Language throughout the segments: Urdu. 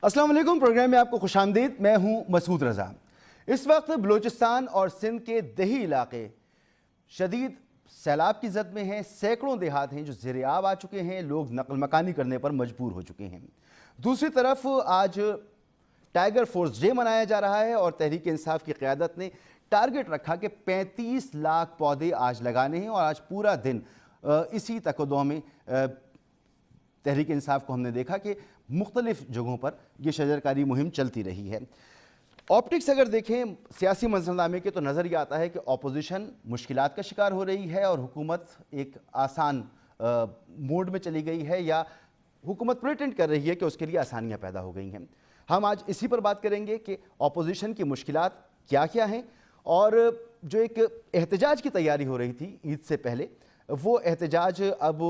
السلام علیکم، پروگرام میں آپ کو خوش آمدید۔ میں ہوں مسعود رضا۔ اس وقت بلوچستان اور سندھ کے دیہی علاقے شدید سیلاب کی زد میں ہیں۔ سینکڑوں دیہات ہیں جو زیر آب آ چکے ہیں، لوگ نقل مکانی کرنے پر مجبور ہو چکے ہیں۔ دوسری طرف آج ٹائیگر فورس ڈے منایا جا رہا ہے اور تحریک انصاف کی قیادت نے ٹارگٹ رکھا کہ 35 لاکھ پودے آج لگانے ہیں، اور آج پورا دن اسی تک و دو میں تحریک انصاف کو ہم نے دیکھا کہ مختلف جگہوں پر یہ شجرکاری مہم چلتی رہی ہے۔ آپٹکس اگر دیکھیں سیاسی منظرنامے کے تو نظر یہ آتا ہے کہ اپوزیشن مشکلات کا شکار ہو رہی ہے اور حکومت ایک آسان موڈ میں چلی گئی ہے، یا حکومت پریٹینڈ کر رہی ہے کہ اس کے لیے آسانیاں پیدا ہو گئی ہیں۔ ہم آج اسی پر بات کریں گے کہ اپوزیشن کی مشکلات کیا کیا ہیں، اور جو ایک احتجاج کی تیاری ہو رہی تھی عید سے پہلے، وہ احتجاج اب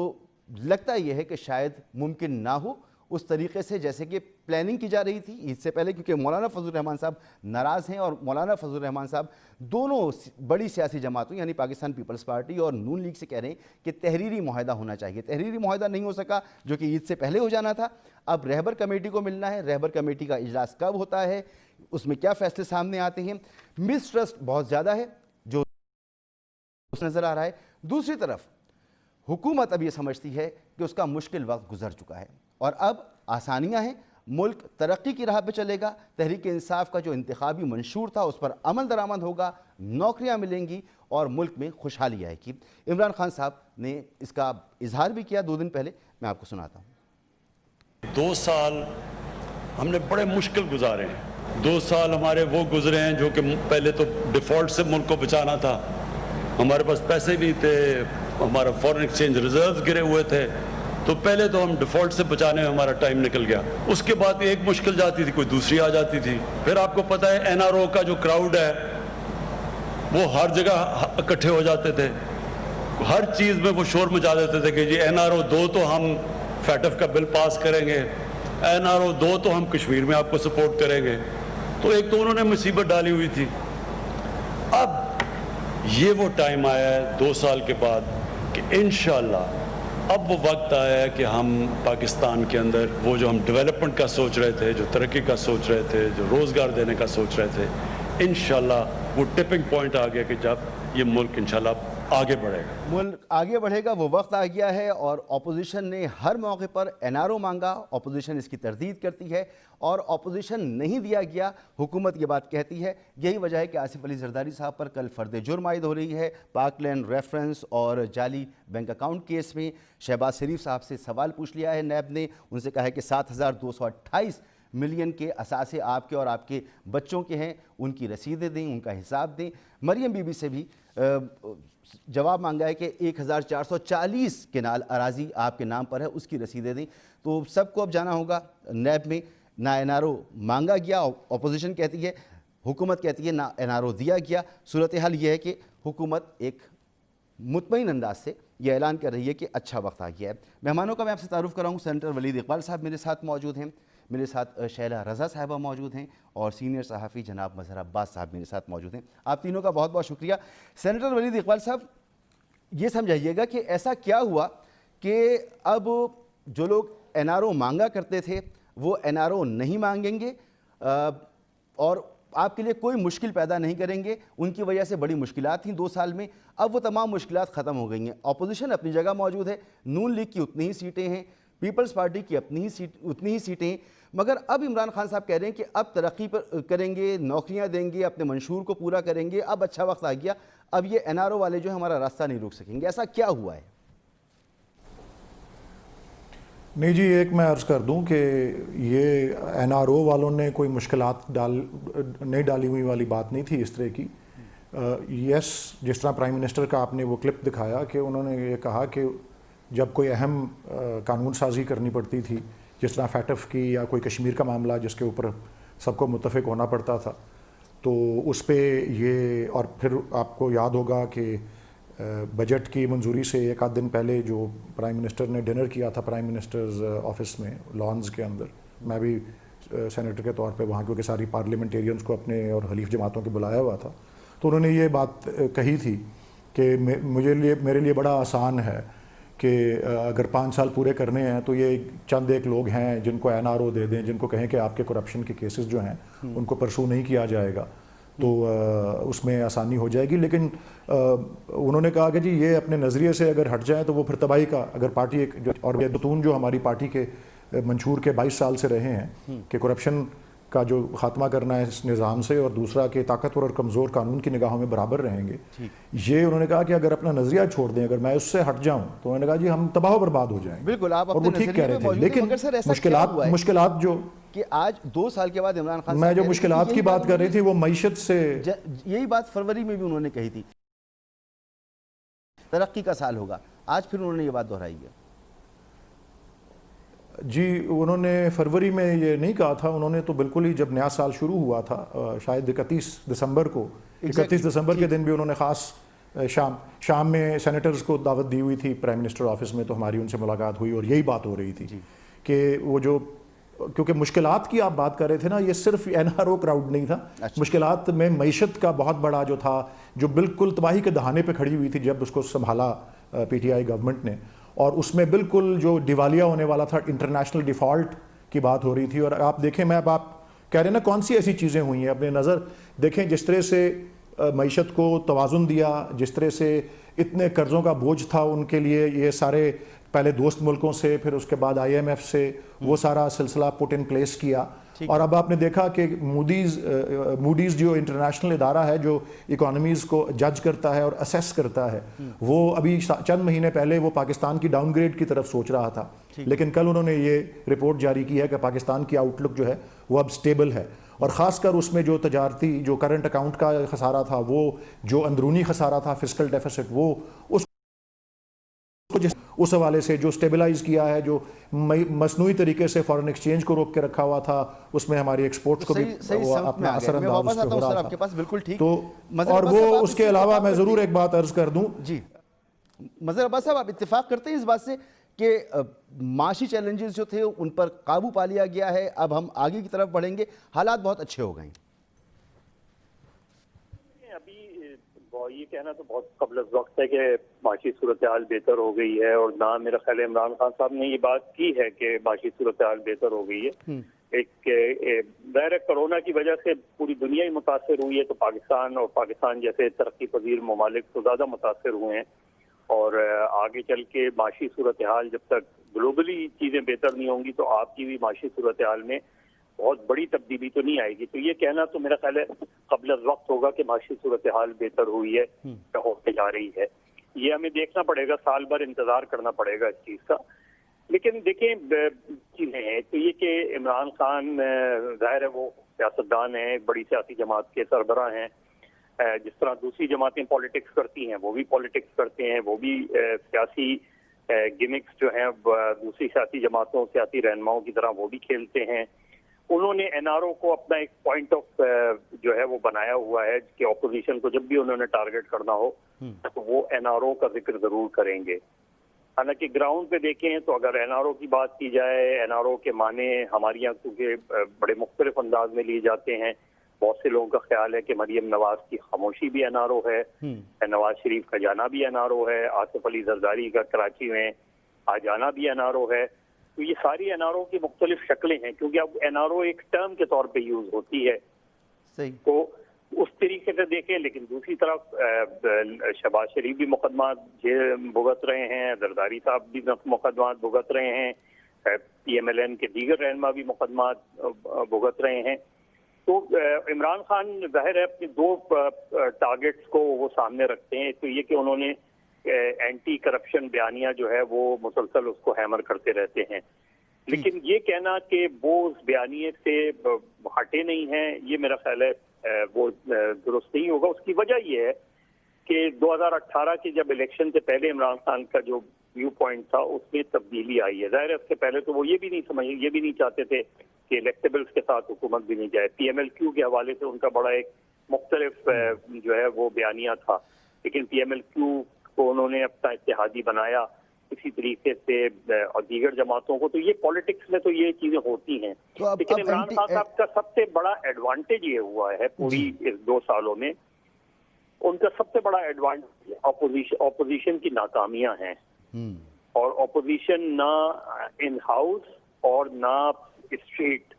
لگتا یہ ہے کہ شاید ممکن نہ ہو اس طریقے سے جیسے کہ پلاننگ کی جا رہی تھی عید سے پہلے، کیونکہ مولانا فضل الرحمان صاحب ناراض ہیں، اور مولانا فضل الرحمان صاحب دونوں بڑی سیاسی جماعتوں یعنی پاکستان پیپلز پارٹی اور نون لیگ سے کہہ رہے ہیں کہ تحریری معاہدہ ہونا چاہیے۔ تحریری معاہدہ نہیں ہو سکا جو کہ عید سے پہلے ہو جانا تھا، اب رہبر کمیٹی کو ملنا ہے۔ رہبر کمیٹی کا اجلاس کب ہوتا ہے، اس میں کیا فیصلے سامنے آتے ہیں؟ مس ٹرسٹ بہت زیادہ ہے جو نظر آ رہا ہے۔ دوسری طرف حکومت اب یہ سمجھتی ہے کہ اس کا مشکل وقت گزر چکا ہے اور اب آسانیاں ہیں، ملک ترقی کی راہ پہ چلے گا۔ تحریک انصاف کا جو انتخابی منشور تھا اس پر عمل درآمد ہوگا، نوکریاں ملیں گی اور ملک میں خوشحالی آئے گی۔ عمران خان صاحب نے اس کا اظہار بھی کیا 2 دن پہلے، میں آپ کو سناتا ہوں۔ 2 سال ہم نے بڑے مشکل گزارے ہیں۔ 2 سال ہمارے وہ گزرے ہیں جو کہ پہلے تو ڈیفالٹ سے ملک کو بچانا تھا، ہمارے پاس پیسے نہیں تھے، ہمارا فورن ایکسچینج ریزروز گرے ہوئے تھے، تو پہلے تو ہم ڈیفالٹ سے بچانے میں ہمارا ٹائم نکل گیا۔ اس کے بعد ایک مشکل جاتی تھی، کوئی دوسری آ جاتی تھی۔ پھر آپ کو پتہ ہے این آر او کا جو کراؤڈ ہے وہ ہر جگہ اکٹھے ہو جاتے تھے، ہر چیز میں وہ شور مچا دیتے تھے کہ جی این آر او 2 تو ہم فیٹف کا بل پاس کریں گے، این آر او 2 تو ہم کشمیر میں آپ کو سپورٹ کریں گے۔ تو ایک تو انہوں نے مصیبت ڈالی ہوئی تھی۔ اب یہ وہ ٹائم آیا ہے 2 سال کے بعد کہ انشاءاللہ اب وہ وقت آیا ہے کہ ہم پاکستان کے اندر وہ جو ہم ڈیولپمنٹ کا سوچ رہے تھے، جو ترقی کا سوچ رہے تھے، جو روزگار دینے کا سوچ رہے تھے، انشاءاللہ وہ ٹپنگ پوائنٹ آ گیا کہ جب یہ ملک انشاءاللہ آگے بڑھے گا۔ ملک آگے بڑھے گا، وہ وقت آ گیا ہے، اور اپوزیشن نے ہر موقع پر این آر او مانگا، اپوزیشن اس کی تردید کرتی ہے، اور اپوزیشن نہیں دیا گیا، حکومت یہ بات کہتی ہے۔ یہی وجہ ہے کہ آصف علی زرداری صاحب پر کل فرد جرم عائد ہو رہی ہے پاک لینڈ ریفرنس اور جعلی بینک اکاؤنٹ کیس میں۔ شہباز شریف صاحب سے سوال پوچھ لیا ہے نیب نے، ان سے کہا ہے کہ 7,228 ملین کے اثاثے آپ کے اور آپ کے بچوں کے ہیں، ان کی رسیدیں دیں، ان کا حساب دیں۔ مریم بی بی سے بھی جواب مانگا ہے کہ 1,440 کنال اراضی آپ کے نام پر ہے، اس کی رسیدیں دیں۔ تو سب کو اب جانا ہوگا نیب میں، نہ این آر او مانگا گیا، اپوزیشن کہتی ہے، حکومت کہتی ہے نہ این آر او دیا گیا۔ صورتحال یہ ہے کہ حکومت ایک مطمئن انداز سے یہ اعلان کر رہی ہے کہ اچھا وقت آ گیا ہے۔ مہمانوں کا میں آپ سے تعارف کراؤں، سینیٹر ولید اقبال صاحب میرے ساتھ موجود ہیں، میرے ساتھ شیلا رضا صاحبہ موجود ہیں، اور سینئر صحافی جناب مظہر عباس صاحب میرے ساتھ موجود ہیں۔ آپ تینوں کا بہت بہت شکریہ۔ سینیٹر ولید اقبال صاحب، یہ سمجھائیے گا کہ ایسا کیا ہوا کہ اب جو لوگ این آر او مانگا کرتے تھے وہ این آر او نہیں مانگیں گے اور آپ کے لیے کوئی مشکل پیدا نہیں کریں گے؟ ان کی وجہ سے بڑی مشکلات تھیں 2 سال میں، اب وہ تمام مشکلات ختم ہو گئی ہیں۔ اپوزیشن اپنی جگہ موجود ہے، نون لیگ کی اتنی ہی سیٹیں ہیں، پیپلز پارٹی کی اتنی ہی سیٹیں ہیں، مگر اب عمران خان صاحب کہہ رہے ہیں کہ اب ترقی پر کریں گے، نوکریاں دیں گے، اپنے منشور کو پورا کریں گے، اب اچھا وقت آ گیا، اب یہ این آر او والے جو ہمارا راستہ نہیں روک سکیں گے۔ ایسا کیا ہوا ہے؟ نہیں جی، ایک میں عرض کر دوں کہ یہ این آر او والوں نے کوئی مشکلات نہیں ڈالی ہوئی والی بات نہیں تھی اس طرح کی۔ یس، جس طرح پرائم منسٹر کا آپ نے وہ کلپ دکھایا کہ انہوں نے یہ کہا کہ جب کوئی اہم قانون سازی کرنی پڑتی تھی، جس طرح فیٹف کی یا کوئی کشمیر کا معاملہ جس کے اوپر سب کو متفق ہونا پڑتا تھا، تو اس پہ یہ، اور پھر آپ کو یاد ہوگا کہ بجٹ کی منظوری سے 1 آدھ دن پہلے جو پرائم منسٹر نے ڈنر کیا تھا پرائم منسٹرز آفس میں لانز کے اندر، میں بھی سینیٹر کے طور پہ وہاں کیونکہ ساری پارلیمنٹیرینز کو اپنے اور حلیف جماعتوں کے بلایا ہوا تھا، تو انہوں نے یہ بات کہی تھی کہ میرے لیے بڑا آسان ہے کہ اگر 5 سال پورے کرنے ہیں تو یہ چند ایک لوگ ہیں جن کو NRO دے دیں، جن کو کہیں کہ آپ کے کرپشن کے کیسز جو ہیں ان کو پرسو نہیں کیا جائے گا تو اس میں آسانی ہو جائے گی. لیکن انہوں نے کہا کہ جی یہ اپنے نظریے سے اگر ہٹ جائیں تو وہ پھر تباہی کا، اگر پارٹی ایک اور یہ بتون جو ہماری پارٹی کے منشور کے 22 سال سے رہے ہیں کہ کرپشن کا جو خاتمہ کرنا ہے اس نظام سے، اور دوسرا کہ طاقتور اور کمزور قانون کی نگاہوں میں برابر رہیں گے، یہ انہوں نے کہا کہ اگر اپنا نظریہ چھوڑ دیں، اگر میں اس سے ہٹ جاؤں تو انہوں نے کہا جی ہم تباہ و برباد ہو جائیں گے. بالکل آپ اور وہ ٹھیک کہہ رہے تھے. لیکن مشکلات جو کہ آج 2 سال کے بعد عمران خان میں جو مشکلات کی بات کر رہی تھی وہ معیشت سے، یہی بات فروری میں بھی انہوں نے کہی تھی ترقی کا سال ہوگا، آج پھر انہوں نے یہ بات دہرائی ہے. جی انہوں نے فروری میں یہ نہیں کہا تھا، انہوں نے تو بالکل ہی جب نیا سال شروع ہوا تھا شاید 31 دسمبر کو، 31 دسمبر کے دن بھی انہوں نے خاص شام میں سینیٹرز کو دعوت دی ہوئی تھی پرائم منسٹر آفس میں، تو ہماری ان سے ملاقات ہوئی اور یہی بات ہو رہی تھی کہ وہ جو، کیونکہ مشکلات کی آپ بات کر رہے تھے نا، یہ صرف NRO کراؤڈ نہیں تھا. مشکلات میں معیشت کا بہت بڑا جو تھا، جو بالکل تباہی کے دہانے پہ کھڑی ہوئی تھی جب اس کو سنبھالا PTI گورنمنٹ نے، اور اس میں بالکل جو دیوالیہ ہونے والا تھا، انٹرنیشنل ڈیفالٹ کی بات ہو رہی تھی. اور آپ دیکھیں، میں اب آپ کہہ رہے ہیں نا کون سی ایسی چیزیں ہوئی ہیں، اپنے نظر دیکھیں جس طرح سے معیشت کو توازن دیا، جس طرح سے اتنے قرضوں کا بوجھ تھا ان کے لیے، یہ سارے پہلے دوست ملکوں سے، پھر اس کے بعد IMF سے، وہ سارا سلسلہ پٹ ان پلیس کیا. اور اب آپ نے دیکھا کہ موڈیز جو انٹرنیشنل ادارہ ہے جو اکانومیز کو جج کرتا ہے اور اسیس کرتا ہے، وہ ابھی چند مہینے پہلے وہ پاکستان کی ڈاؤن گریڈ کی طرف سوچ رہا تھا، لیکن کل انہوں نے یہ رپورٹ جاری کی ہے کہ پاکستان کی آؤٹ لک جو ہے وہ اب سٹیبل ہے. اور خاص کر اس میں جو تجارتی، جو کرنٹ اکاؤنٹ کا خسارہ تھا، وہ جو اندرونی خسارہ تھا، فسکل ڈیفیسٹ، وہ اس حوالے سے جو سٹیبلائز کیا ہے، جو مصنوعی طریقے سے فارن ایکسچینج کو روک کے رکھا ہوا تھا، اس میں ہماری ایکسپورٹس کو بھی اپنا اثر انداز ہو رہا تھا. تو اور وہ اس کے علاوہ میں ضرور ایک بات عرض کر دوں. جی مظہر عباس صاحب، آپ اتفاق کرتے ہیں اس بات سے کہ معاشی چیلنجز جو تھے ان پر قابو پا لیا گیا ہے، اب ہم آگے کی طرف بڑھیں گے، حالات بہت اچھے ہو گئے ہیں؟ ابھی یہ کہنا تو بہت قبل از وقت ہے کہ معاشی صورتحال بہتر ہو گئی ہے، اور نہ میرا خیال ہے عمران خان صاحب نے یہ بات کی ہے کہ معاشی صورتحال بہتر ہو گئی ہے. ایک ظاہر کرونا کی وجہ سے پوری دنیا ہی متاثر ہوئی ہے، تو پاکستان اور پاکستان جیسے ترقی پذیر ممالک تو زیادہ متاثر ہوئے ہیں، اور آگے چل کے معاشی صورتحال جب تک گلوبلی چیزیں بہتر نہیں ہوں گی تو آپ کی بھی معاشی صورتحال میں بہت بڑی تبدیلی تو نہیں آئے گی. تو یہ کہنا تو میرا خیال ہے قبل از وقت ہوگا کہ معاشی صورتحال بہتر ہوئی ہے یا ہوتے جا رہی ہے. یہ ہمیں دیکھنا پڑے گا، سال بھر انتظار کرنا پڑے گا اس چیز کا. لیکن دیکھیں چیزیں ہیں تو یہ کہ عمران خان ظاہر ہے وہ سیاستدان ہیں، بڑی سیاسی جماعت کے سربراہ ہیں. جس طرح دوسری جماعتیں پالیٹکس کرتی ہیں وہ بھی پالیٹکس کرتے ہیں، وہ بھی سیاسی گمکس جو ہیں دوسری سیاسی جماعتوں، سیاسی رہنماؤں کی طرح وہ بھی کھیلتے ہیں. انہوں نے NRO کو اپنا ایک پوائنٹ آف جو ہے وہ بنایا ہوا ہے کہ اپوزیشن کو جب بھی انہوں نے ٹارگٹ کرنا ہو تو وہ NRO کا ذکر ضرور کریں گے. حالانکہ گراؤنڈ پہ دیکھیں تو اگر NRO کی بات کی جائے، NRO کے معنی ہمارے یہاں کیونکہ بڑے مختلف انداز میں لیے جاتے ہیں. بہت سے لوگوں کا خیال ہے کہ مریم نواز کی خاموشی بھی NRO ہے، نواز شریف کا جانا بھی NRO ہے، آصف علی زرداری کا کراچی میں آ جانا بھی NRO ہے. تو یہ ساری NRO کی مختلف شکلیں ہیں، کیونکہ اب NRO ایک ٹرم کے طور پہ یوز ہوتی ہے. تو اس طریقے سے دیکھیں. لیکن دوسری طرف شہباز شریف بھی مقدمات بھگت رہے ہیں، زرداری صاحب بھی مقدمات بھگت رہے ہیں، PMLN کے دیگر رہنما بھی مقدمات بھگت رہے ہیں. تو عمران خان ظاہر ہے اپنے 2 ٹارگٹس کو وہ سامنے رکھتے ہیں. تو یہ کہ انہوں نے اینٹی کرپشن بیانیہ جو ہے وہ مسلسل اس کو ہیمر کرتے رہتے ہیں. لیکن یہ کہنا کہ وہ اس بیانیے سے ہٹے نہیں ہیں، یہ میرا خیال ہے وہ درست نہیں ہوگا. اس کی وجہ یہ ہے کہ 2018 کے جب الیکشن سے پہلے عمران خان کا جو ویو پوائنٹ تھا اس میں تبدیلی آئی ہے. ظاہر ہے اس سے پہلے تو وہ یہ بھی نہیں چاہتے تھے کہ الیکٹیبلز کے ساتھ حکومت بھی نہیں جائے. PMLQ کے حوالے سے ان کا بڑا ایک مختلف جو ہے وہ بیانیہ تھا. لیکن PMLQ کو انہوں نے اپنا اتحادی بنایا اسی طریقے سے اور دیگر جماعتوں کو. تو یہ پالیٹکس میں تو یہ چیزیں ہوتی ہیں. لیکن عمران خان صاحب کا سب سے بڑا ایڈوانٹیج یہ ہوا ہے پوری اس 2 سالوں میں، ان کا سب سے بڑا ایڈوانٹیج اپوزیشن کی ناکامیاں ہیں. اور اپوزیشن نہ ان ہاؤس اور نہ اسٹریٹ،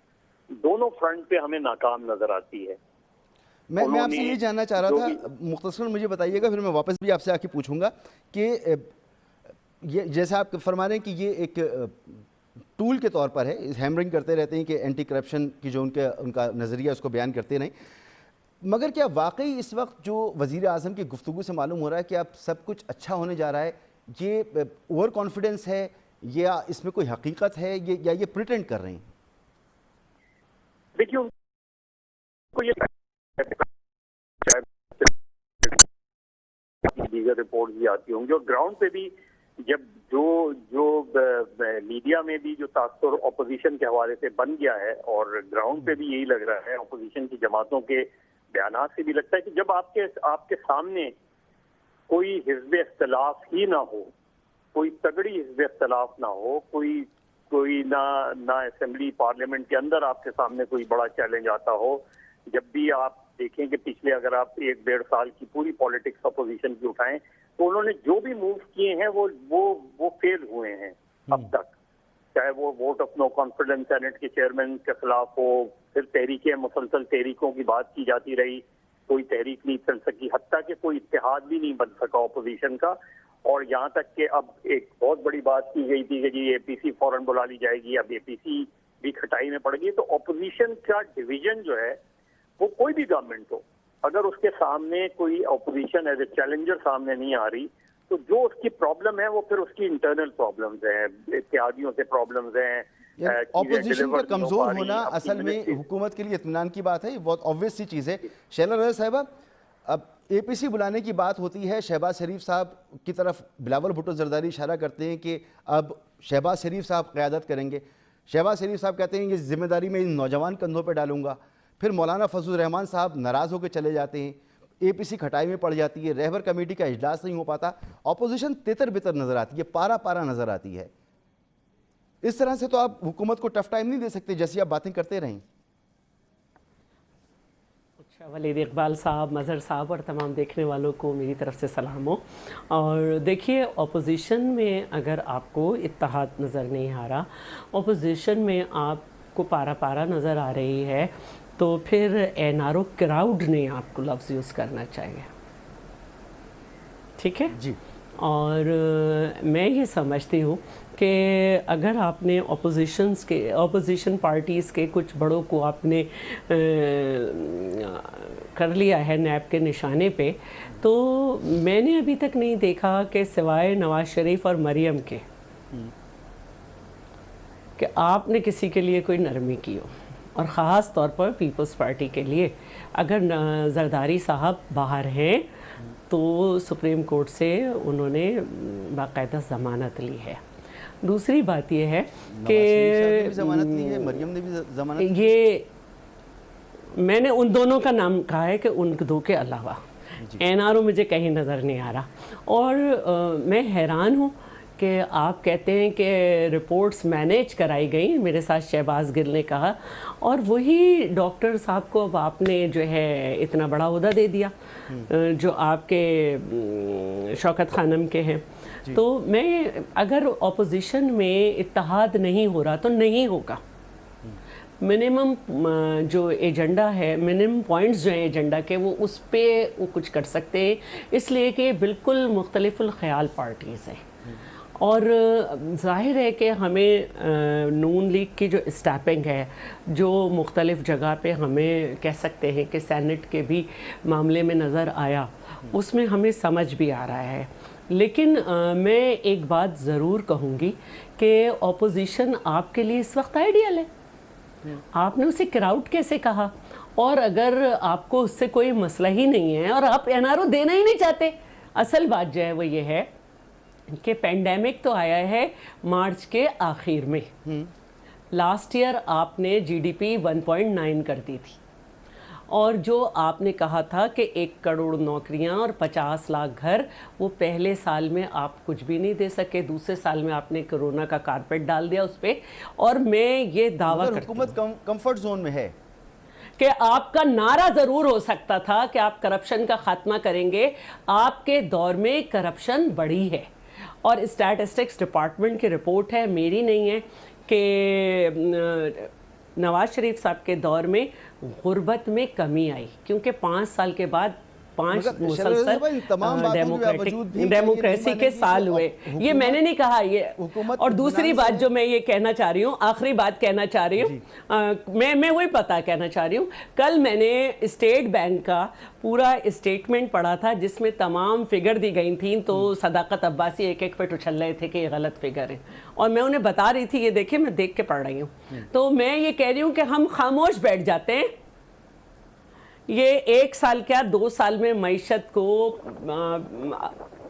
دونوں فرنٹ پہ ہمیں ناکام نظر آتی ہے. میں آپ سے یہ جاننا چاہ رہا تھا، مختصراً مجھے بتائیے گا، پھر میں واپس بھی آپ سے آ کے پوچھوں گا کہ یہ جیسے آپ فرما رہے ہیں کہ یہ ایک ٹول کے طور پر ہے، ہیمرنگ کرتے رہتے ہیں کہ اینٹی کرپشن کی جو ان کا نظریہ اس کو بیان کرتے رہیں، مگر کیا واقعی اس وقت جو وزیر اعظم کی گفتگو سے معلوم ہو رہا ہے کہ اب سب کچھ اچھا ہونے جا رہا ہے، یہ اوور کانفیڈنس ہے یا اس میں کوئی حقیقت ہے یا یہ پریٹینڈ کر رہے ہیں؟ دیکھیے دیگر رپورٹ بھی آتی ہوں گی، اور گراؤنڈ پہ بھی جب جو میڈیا میں بھی جو تاثر اپوزیشن کے حوالے سے بن گیا ہے، اور گراؤنڈ پہ بھی یہی لگ رہا ہے اپوزیشن کی جماعتوں کے بیانات سے بھی لگتا ہے کہ جب آپ کے سامنے کوئی حزب اختلاف ہی نہ ہو، کوئی تگڑی حزب اختلاف نہ ہو، کوئی نہ اسمبلی پارلیمنٹ کے اندر آپ کے سامنے کوئی بڑا چیلنج آتا ہو. جب بھی آپ دیکھیں کہ پچھلے اگر آپ 1-1.5 سال کی پوری پالیٹکس اپوزیشن کی اٹھائیں تو انہوں نے جو بھی موو کیے ہیں وہ فیل ہوئے ہیں اب تک، چاہے وہ vote of no confidence senate کے چیئرمین کے خلاف ہو، پھر تحریکیں مسلسل تحریکوں کی بات کی جاتی رہی، کوئی تحریک نہیں چل سکی، حتیٰ کہ کوئی اتحاد بھی نہیں بن سکا اپوزیشن کا. اور یہاں تک کہ اب ایک بہت بڑی بات کی گئی تھی کہ جی اے پی سی فوراً بلا لی جائے گی، اب اے پی سی بھی کھٹائی میں پڑ گئی. تو اپوزیشن کا ڈویژن جو ہے وہ کوئی بھی گورنمنٹ ہو، اگر اس کے سامنے کوئی اپوزیشن ایز اے چیلنجر سامنے نہیں آ رہی تو جو اس کی پرابلم ہے وہ پھر اس کی انٹرنل پرابلمز ہیں، اتحادیوں سے پرابلمز ہیں. اپوزیشن کا کمزور ہونا اصل میں حکومت کے لیے اطمینان کی بات ہے، یہ بہت آبویس سی چیز ہے. شیلا رضا صاحبہ، اب اے پی سی بلانے کی بات ہوتی ہے، شہباز شریف صاحب کی طرف بلاول بھٹو زرداری اشارہ کرتے ہیں کہ اب شہباز شریف صاحب قیادت کریں گے. شہباز شریف صاحب کہتے ہیں یہ ذمہ داری میں ان نوجوان کندھوں پہ ڈالوں گا. پھر مولانا فضل الرحمان صاحب ناراض ہو کے چلے جاتے ہیں، اے پی سی کھٹائی میں پڑ جاتی ہے، رہبر کمیٹی کا اجلاس نہیں ہو پاتا، اپوزیشن تتر بتر نظر آتی ہے، پارا نظر آتی ہے. اس طرح سے تو آپ حکومت کو ٹف ٹائم نہیں دے سکتے جیسی آپ باتیں کرتے رہیں. اچھا، ولید اقبال صاحب، مظہر صاحب اور تمام دیکھنے والوں کو میری طرف سے سلام ہو. اور دیکھیے، اپوزیشن میں اگر آپ کو اتحاد نظر نہیں آ رہا، اپوزیشن میں آپ کو پارا نظر آ رہی ہے، تو پھر این آر او کراؤڈ نے آپ کو لفظ یوز کرنا چاہیے. ٹھیک ہے جی. اور میں یہ سمجھتی ہوں کہ اگر آپ نے اپوزیشن پارٹیز کے کچھ بڑوں کو آپ نے کر لیا ہے نیب کے نشانے پہ، تو میں نے ابھی تک نہیں دیکھا کہ سوائے نواز شریف اور مریم کے کہ آپ نے کسی کے لیے کوئی نرمی کی ہو. اور خاص طور پر پیپلز پارٹی کے لیے اگر زرداری صاحب باہر ہیں تو سپریم کورٹ سے انہوں نے باقاعدہ ضمانت لی ہے. دوسری بات یہ ہے کہ ضمانت لی ہے، مریم نے بھی ضمانت، یہ میں نے ان دونوں کا نام کہا ہے کہ ان دو کے علاوہ این آر او مجھے کہیں نظر نہیں آ رہا. اور میں حیران ہوں کہ آپ کہتے ہیں کہ رپورٹس مینیج کرائی گئیں، میرے ساتھ شہباز گل نے کہا، اور وہی ڈاکٹر صاحب کو اب آپ نے جو ہے اتنا بڑا عہدہ دے دیا جو آپ کے شوکت خانم کے ہیں. تو میں اگر اپوزیشن میں اتحاد نہیں ہو رہا تو نہیں ہوگا. منیمم جو ایجنڈا ہے، منیمم پوائنٹس جو ہیں ایجنڈا کے، وہ اس پہ وہ کچھ کر سکتے ہیں، اس لیے کہ بالکل مختلف الخیال پارٹیز ہیں. اور ظاہر ہے کہ ہمیں نون لیگ کی جو اسٹیپنگ ہے، جو مختلف جگہ پہ ہمیں کہہ سکتے ہیں کہ سینٹ کے بھی معاملے میں نظر آیا، اس میں ہمیں سمجھ بھی آ رہا ہے. لیکن میں ایک بات ضرور کہوں گی کہ اپوزیشن آپ کے لیے اس وقت آئیڈیل ہے. آپ نے اسے کراؤڈ کیسے کہا؟ اور اگر آپ کو اس سے کوئی مسئلہ ہی نہیں ہے اور آپ این آر او دینا ہی نہیں چاہتے، اصل بات جو ہے وہ یہ ہے کہ پینڈیمک تو آیا ہے مارچ کے آخر میں. لاسٹ ایئر آپ نے جی ڈی پی 1.9 کر دی تھی، اور جو آپ نے کہا تھا کہ 1 کروڑ نوکریاں اور 50 لاکھ گھر، وہ پہلے سال میں آپ کچھ بھی نہیں دے سکے، دوسرے سال میں آپ نے کرونا کا کارپیٹ ڈال دیا اس پہ. اور میں یہ دعویٰ کرتی ہوں، حکومت کمفرٹ زون میں ہے، کہ آپ کا نعرہ ضرور ہو سکتا تھا کہ آپ کرپشن کا خاتمہ کریں گے. آپ کے دور میں کرپشن بڑھی ہے، اور اسٹیٹسٹکس ڈپارٹمنٹ کی رپورٹ ہے, میری نہیں ہے, کہ نواز شریف صاحب کے دور میں غربت میں کمی آئی, کیونکہ 5 سال کے بعد 5 مسلسل ڈیموکریسی کے سال ہوئے. یہ میں نے نہیں کہا. یہ اور دوسری بات جو میں یہ کہنا چاہ رہی ہوں, آخری بات کہنا چاہ رہی ہوں, میں وہی پتہ کہنا چاہ رہی ہوں. کل میں نے اسٹیٹ بینک کا پورا اسٹیٹمنٹ پڑھا تھا جس میں تمام فگر دی گئی تھیں, تو صداقت عباسی ایک فٹ اچھل رہے تھے کہ یہ غلط فگر ہے, اور میں انہیں بتا رہی تھی یہ دیکھیں میں دیکھ کے پڑھ رہی ہوں. تو میں یہ کہہ رہی ہوں کہ ہم خاموش بیٹھ جاتے ہیں. یہ 1 سال کیا 2 سال میں معیشت کو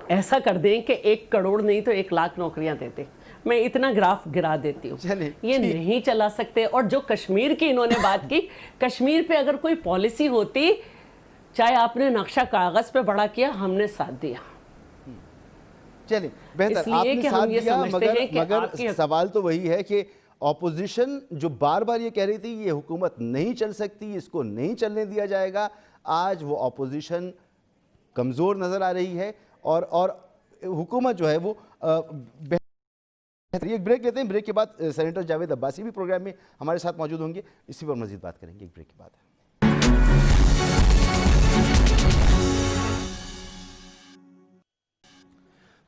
ایسا کر دیں کہ 1 کروڑ نہیں تو 1 لاکھ نوکریاں دیتے. میں اتنا گراف گرا دیتی ہوں. یہ نہیں چلا سکتے. اور جو کشمیر کی انہوں نے بات کی, کشمیر پہ اگر کوئی پالیسی ہوتی, چاہے آپ نے نقشہ کاغذ پہ بڑا کیا, ہم نے ساتھ دیا. چلیں بہتر, آپ نے ساتھ دیا, مگر سوال تو وہی ہے کہ اپوزیشن جو بار بار یہ کہہ رہی تھی یہ حکومت نہیں چل سکتی, اس کو نہیں چلنے دیا جائے گا, آج وہ اپوزیشن کمزور نظر آ رہی ہے اور حکومت جو ہے وہ بہتر. ایک بریک لیتے ہیں, بریک کے بعد سینیٹر جاوید عباسی بھی پروگرام میں ہمارے ساتھ موجود ہوں گے, اسی پر مزید بات کریں گے ایک بریک کے بعد.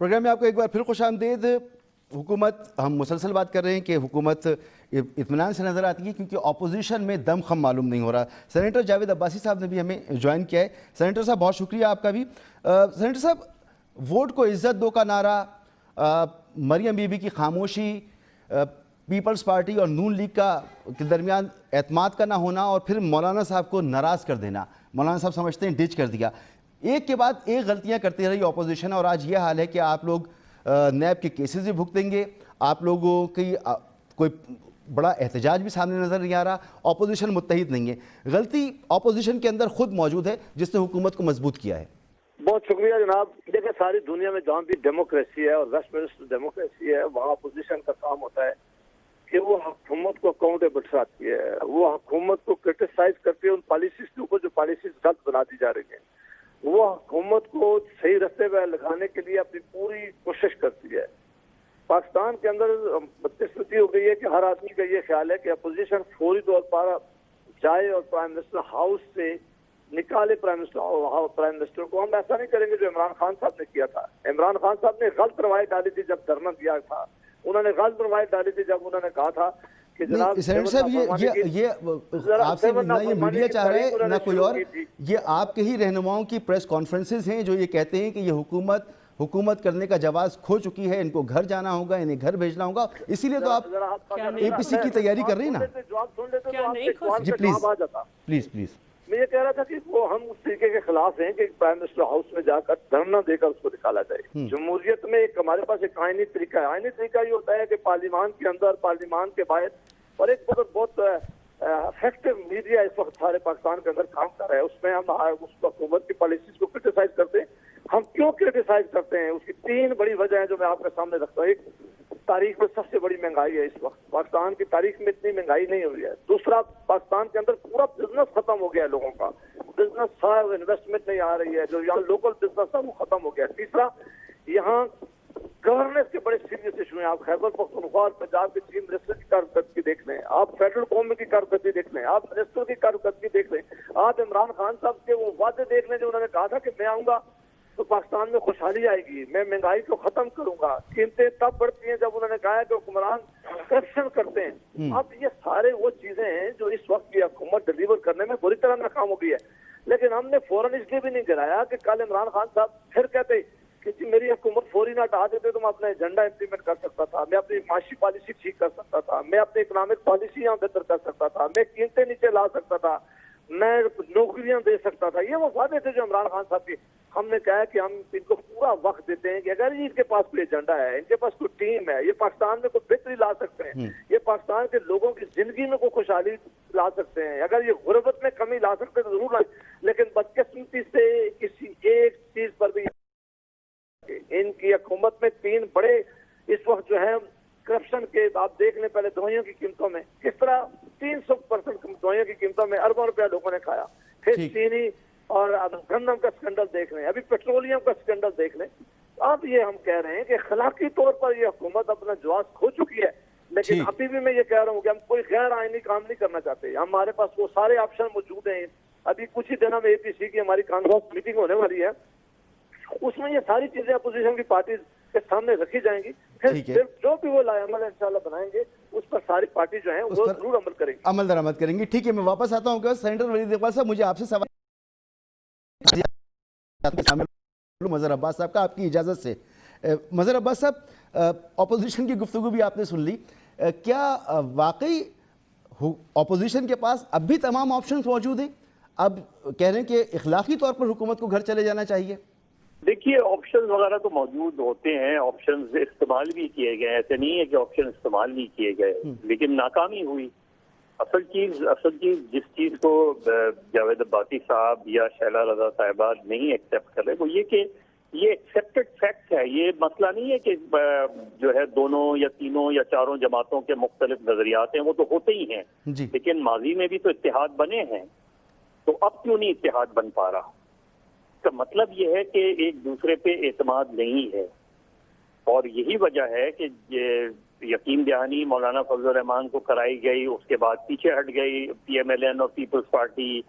پروگرام میں آپ کو ایک بار پھر خوش آمدید. حکومت, ہم مسلسل بات کر رہے ہیں کہ حکومت اطمینان سے نظر آتی ہے کیونکہ اپوزیشن میں دم خم معلوم نہیں ہو رہا. سینیٹر جاوید عباسی صاحب نے بھی ہمیں جوائن کیا ہے. سینیٹر صاحب بہت شکریہ آپ کا بھی. سینیٹر صاحب, ووٹ کو عزت دو کا نعرہ, مریم بی بی کی خاموشی, پیپلز پارٹی اور نون لیگ کے درمیان اعتماد کا نہ ہونا, اور پھر مولانا صاحب کو ناراض کر دینا. مولانا صاحب سمجھتے ہیں ڈچ کر دیا. ایک کے بعد ایک غلطیاں کرتی رہی اپوزیشن, اور آج یہ حال ہے کہ آپ لوگ نیب کے کیسز بھی بھگتیں گے, آپ لوگوں کی کوئی بڑا احتجاج بھی سامنے نظر نہیں آ رہا, اپوزیشن متحد نہیں ہے. غلطی اپوزیشن کے اندر خود موجود ہے جس نے حکومت کو مضبوط کیا ہے. بہت شکریہ جناب. دیکھیں, ساری دنیا میں جہاں بھی ڈیموکریسی ہے اور ویسٹ منسٹر ڈیموکریسی ہے, وہاں اپوزیشن کا کام ہوتا ہے کہ وہ حکومت کو اکاؤنٹیبل ٹھہراتی ہے, وہ حکومت کو کرٹیسائز کرتی ہے ان پالیسیز کے اوپر جو پالیسیز غلط بنا دی جا رہی ہیں. وہ حکومت کو صحیح رستے پہ لگانے کے لیے اپنی پوری کوشش کرتی ہے. پاکستان کے اندر بدقسمتی ہو گئی ہے کہ ہر آدمی کا یہ خیال ہے کہ اپوزیشن فوری طور پر جائے اور پرائم منسٹر ہاؤس سے نکالے پرائم منسٹر کو. ہم ایسا نہیں کریں گے جو عمران خان صاحب نے کیا تھا. عمران خان صاحب نے غلط روایت ڈالی تھی جب دھرنا دیا تھا, انہوں نے غلط روایت ڈالی تھی جب انہوں نے کہا تھا کہ جناب سینیٹر صاحب یہ آپ سے نہ یہ میڈیا چاہ رہے ہیں نہ کوئی اور, یہ آپ کے ہی رہنماؤں کی پریس کانفرنسز ہیں جو یہ کہتے ہیں کہ یہ حکومت کرنے کا جواز کھو چکی ہے, ان کو گھر جانا ہوگا, انہیں گھر بھیجنا ہوگا, اسی لیے تو آپ اے پی سی کی تیاری کر رہی ہیں نا. جی پلیز پلیز. میں یہ کہہ رہا تھا کہ وہ ہم اس طریقے کے خلاف ہیں کہ پرائم منسٹر ہاؤس میں جا کر دھرنا دے کر اس کو نکالا جائے. جمہوریت میں ہمارے پاس ایک آئینی طریقہ ہے. آئینی طریقہ یہ ہوتا ہے کہ پارلیمان کے اندر, پارلیمان کے باہر, اور ایک بہت افیکٹو میڈیا اس وقت سارے پاکستان کے اندر کام کر رہا ہے. اس میں ہم اس حکومت کی پالیسیز کو کرٹیسائز کرتے ہیں. ہم کیوں کرٹیسائز کرتے ہیں, اس کی 3 بڑی وجہ ہیں جو میں آپ کے سامنے رکھتا ہوں. ایک, تاریخ میں سب سے بڑی مہنگائی ہے اس وقت. پاکستان کی تاریخ میں اتنی مہنگائی نہیں ہوئی ہے. دوسرا, پاکستان کے اندر پورا بزنس ختم ہو گیا ہے لوگوں کا. بزنس تھا, انویسٹمنٹ نہیں آ رہی ہے, جو یہاں لوکل بزنس تھا وہ ختم ہو گیا. تیسرا, یہاں گورننس کے بڑے سیریس ایشو ہیں. آپ خیبر پختونخوا اور پنجاب کے چیف منسٹر کی کارکردگی دیکھ لیں, آپ فیڈرل قوم کی کارکردگی دیکھ لیں, آپ منسٹر کی کارکردگی دیکھ لیں, آپ عمران خان صاحب کے وہ وعدے دیکھ لیں جو انہوں نے کہا تھا کہ میں آؤں گا تو پاکستان میں خوشحالی آئے گی, میں مہنگائی کو ختم کروں گا. قیمتیں تب بڑھتی ہیں جب انہوں نے کہا ہے کہ حکمران کرپشن کرتے ہیں. اب یہ سارے وہ چیزیں ہیں جو اس وقت کی حکومت ڈیلیور کرنے میں بری طرح ناکام ہو گئی ہے. لیکن ہم نے فوراً اس لیے بھی نہیں گرایا کہ کل عمران خان صاحب پھر کہتے کہ جی میری حکومت فوری نہ ہٹا دیتے تو میں اپنا ایجنڈا امپلیمنٹ کر سکتا تھا, میں اپنی معاشی پالیسی ٹھیک کر سکتا تھا, میں اپنی اکنامک پالیسی یہاں بہتر کر سکتا تھا, میں قیمتیں نیچے لا سکتا تھا, میں نوکریاں دے سکتا تھا. یہ وہ وعدے تھے جو عمران خان صاحب کے. ہم نے کہا کہ ہم ان کو پورا وقت دیتے ہیں کہ اگر ان کے پاس کوئی ایجنڈا ہے, ان کے پاس کوئی ٹیم ہے, یہ پاکستان میں کوئی بہتری لا سکتے ہیں, یہ پاکستان کے لوگوں کی زندگی میں کوئی خوشحالی لا سکتے ہیں, اگر یہ غربت میں کمی لا سکتے ہیں تو ضرور لائیں. لیکن بدقسمتی سے کسی ایک چیز پر بھی ان کی حکومت میں 3 بڑے اس وقت جو ہے کرپشن کے, آپ دیکھ لیں پہلے دوائیوں کی قیمتوں میں کس طرح 300% دوائیوں کی قیمتوں میں اربوں روپیہ لوگوں نے کھایا. پھر چینی اور گندم کا سکینڈل دیکھ لیں, ابھی پیٹرولیم کا سکینڈل دیکھ لیں. اب یہ ہم کہہ رہے ہیں کہ اخلاقی طور پر یہ حکومت اپنا جواز کھو چکی ہے، لیکن ابھی بھی میں یہ کہہ رہا ہوں کہ ہم کوئی غیر آئینی کام نہیں کرنا چاہتے. ہمارے پاس وہ سارے آپشن موجود ہیں. ابھی کچھ ہی دنوں میں اے پی سی کی ہماری کانفرنس میٹنگ ہونے والی ہے، اس میں یہ ساری چیزیں اپوزیشن کی پارٹیز کے سامنے رکھی جائیں گی. پھر جو بھی وہ لائے عمل انشاءاللہ بنائیں گے اس پر ساری پارٹی جو ہیں وہ ضرور عمل کریں گی، عمل درآمد کریں گی. ٹھیک ہے، میں واپس آتا ہوں. سینیٹر ولید اقبال صاحب، مجھے آپ سے سوال مظہر عباس صاحب کا، آپ کی اجازت سے. مظہر عباس صاحب، اپوزیشن کی گفتگو بھی آپ نے سن لی. کیا واقعی اپوزیشن کے پاس اب بھی تمام آپشنز موجود ہیں؟ اب کہہ رہے ہیں کہ اخلاقی طور پر حکومت کو گھر چلے جانا چاہیے. دیکھیے آپشنز وغیرہ تو موجود ہوتے ہیں، آپشنز استعمال بھی کیے گئے، ایسے نہیں ہے کہ آپشن استعمال نہیں کیے گئے، لیکن ناکامی ہوئی. اصل چیز جس چیز کو جاوید عباسی صاحب یا شیلا رضا صاحبہ نہیں ایکسیپٹ کر رہے وہ یہ کہ یہ ایکسیپٹڈ فیکٹ ہے. یہ مسئلہ نہیں ہے کہ جو ہے دونوں یا تینوں یا چاروں جماعتوں کے مختلف نظریات ہیں، وہ تو ہوتے ہی ہیں، لیکن ماضی میں بھی تو اتحاد بنے ہیں. تو اب کیوں نہیں اتحاد بن پا رہا؟ اس کا مطلب یہ ہے کہ ایک دوسرے پہ اعتماد نہیں ہے، اور یہی وجہ ہے کہ یقین دہانی مولانا فضل الرحمان کو کرائی گئی، اس کے بعد پیچھے ہٹ گئی پی ایم ایل این اور پیپلز پارٹی.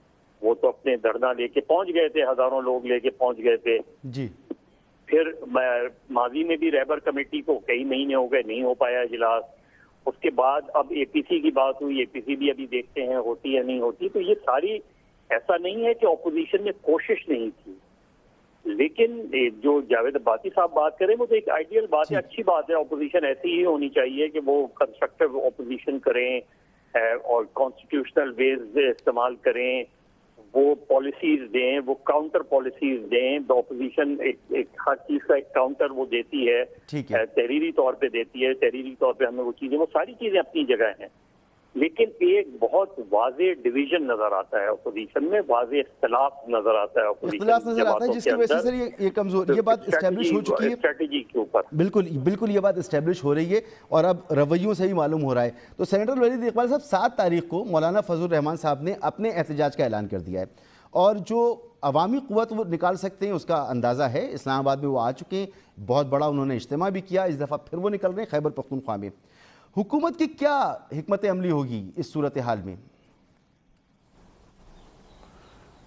وہ تو اپنے دھرنا لے کے پہنچ گئے تھے، ہزاروں لوگ لے کے پہنچ گئے تھے. جی. پھر ماضی میں بھی رہبر کمیٹی کو کئی مہینے ہو گئے، نہیں ہو پایا اجلاس. اس کے بعد اب اے پی سی کی بات ہوئی، اے پی سی بھی ابھی دیکھتے ہیں ہوتی ہے نہیں ہوتی. تو یہ ساری ایسا نہیں ہے کہ اپوزیشن نے کوشش نہیں کی، لیکن جو جاوید عباسی صاحب بات کریں وہ تو ایک آئیڈیل بات ہے، اچھی بات ہے. اپوزیشن ایسی ہی ہونی چاہیے کہ وہ کنسٹرکٹیو اپوزیشن کریں اور کانسٹیٹیوشنل ویز استعمال کریں، وہ پالیسیز دیں، وہ کاؤنٹر پالیسیز دیں. اپوزیشن ایک ہر چیز کا ایک کاؤنٹر وہ دیتی ہے، تحریری طور پہ دیتی ہے. تحریری طور پہ ہمیں وہ چیزیں، وہ ساری چیزیں اپنی جگہ ہیں، لیکن ایک بہت واضح ڈویژن نظر آتا ہے اپوزیشن میں، واضح اختلاف نظر آتا ہے اختلاف نظر آتا ہے، جس کی وجہ سے یہ کمزور، یہ بات اسٹیبلش ہو چکی ہے اسٹریٹجی کے اوپر. بالکل یہ بات اسٹیبلش ہو رہی ہے اور اب رویوں سے ہی معلوم ہو رہا ہے. تو سینیٹر ولید اقبال صاحب، 7 تاریخ کو مولانا فضل الرحمان صاحب نے اپنے احتجاج کا اعلان کر دیا ہے، اور جو عوامی قوت وہ نکال سکتے ہیں اس کا اندازہ ہے. اسلام آباد میں وہ آ چکے ہیں، بہت بڑا انہوں نے اجتماع بھی کیا، اس دفعہ پھر وہ نکل رہے ہیں خیبر پختونخوا میں. حکومت کی کیا حکمت عملی ہوگی اس صورتحال میں؟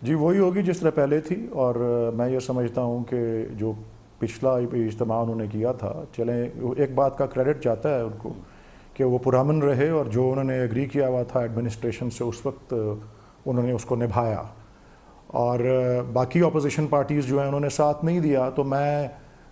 جی وہی ہوگی جس طرح پہلے تھی، اور میں یہ سمجھتا ہوں کہ جو پچھلا اجتماع انہوں نے کیا تھا، چلیں ایک بات کا کریڈٹ جاتا ہے ان کو کہ وہ پرامن رہے، اور جو انہوں نے ایگری کیا ہوا تھا ایڈمنسٹریشن سے اس وقت انہوں نے اس کو نبھایا. اور باقی اپوزیشن پارٹیز جو ہیں انہوں نے ساتھ نہیں دیا. تو میں